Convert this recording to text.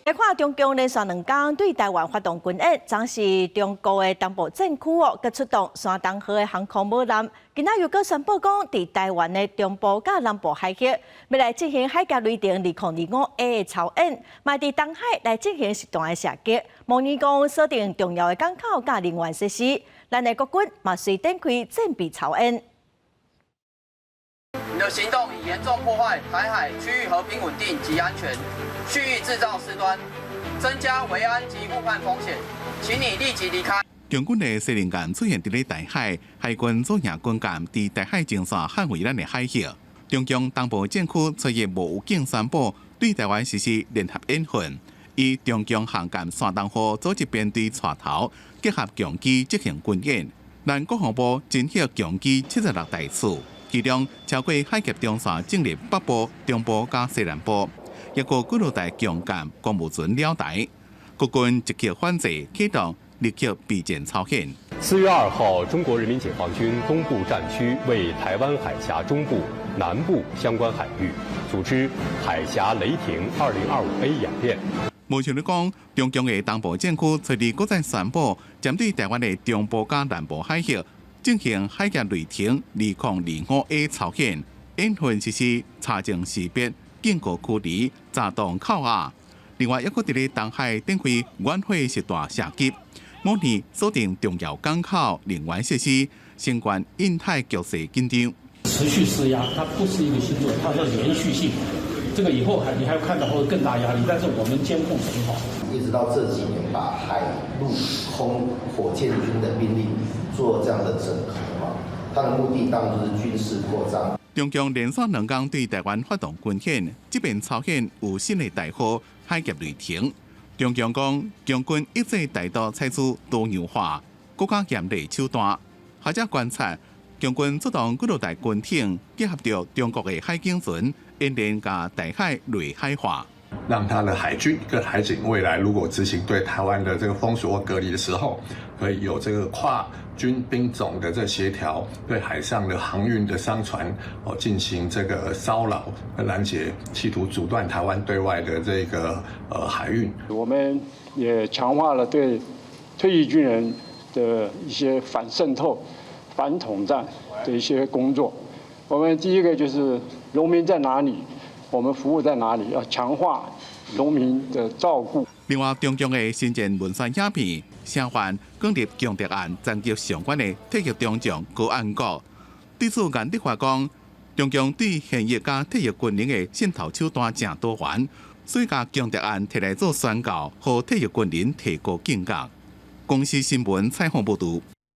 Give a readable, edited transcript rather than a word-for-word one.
来看中共连续2天对台湾发动军演，暂时中国的东部战区佮出动山东号的航空母舰，今仔又佮宣布讲，伫台湾的中部佮南部海域，要来进行海峡雷霆2025A 的操演，卖伫东海来进行实弹的射击，模拟讲锁定重要的港口佮能源设施。咱的国军嘛随展开战备操演。你的行动已严重破坏台海区域和平稳定及安全，蓄意制造事端，增加维安及误判风险，请你立即离开。共军的司令舰出现伫咧台海，海军组赢军舰伫台海前线捍卫咱的海域。中共东部战区昨日无预警宣布对台湾实施联合演训，以中共航舰山东号组织编队带头，结合强机执行军演。咱国防部侦获强机76台次。其中超过海峡中线进入北部、中部加西南部，也有几落台强舰、公务船了台。国军积极反制，启动立即备战操演。4月2号，中国人民解放军东部战区为台湾海峡中部、南部相关海域组织海峡雷霆2025A 演练。目前来讲，中共的东部战区昨日搁再宣布，针对台湾的中部加南部海域。进行海峡雷霆2025A 操演，演训实施查证识别、警告驱离、炸弹扣押。另外，还佫伫咧东海展开远火实弹射击，模拟锁定重要港口、能源设施，相关印太局势紧张。持续施压，它不是一个新作，它叫连续性。这个以后你还要看到会更大压力，但是我们监控很好。一直到这几年，把海陆空火箭军的兵力做这样的整合嘛，它的目的当然就是军事扩张。中共连续2天对台湾发动军演，这边操演有新的代号海峡雷霆。中共讲，共军一直大刀采取多样化、更加严厉手段。学者观察，共军出动几落台军艇，结合着中国的海警船，演练甲台海内海化。让他的海军跟海警未来如果执行对台湾的这个封锁或隔离的时候，可以有这个跨军兵种的这协调，对海上的航运的商船进行这个骚扰和拦截，企图阻断台湾对外的这个海运。我们也强化了对退役军人的一些反渗透、反统战的一些工作。我们第一个就是农民在哪里？我们服务在哪里？要强化农民的照顾。另外，中共的新建文宣影片，声援建立强敌案战局相关的退役中将高安国。对此，颜德华讲，中共对现役加退役军人的渗透手段正多元，所以把强敌案摕来做宣告，和退役军人提高警觉。公司新闻采访报道。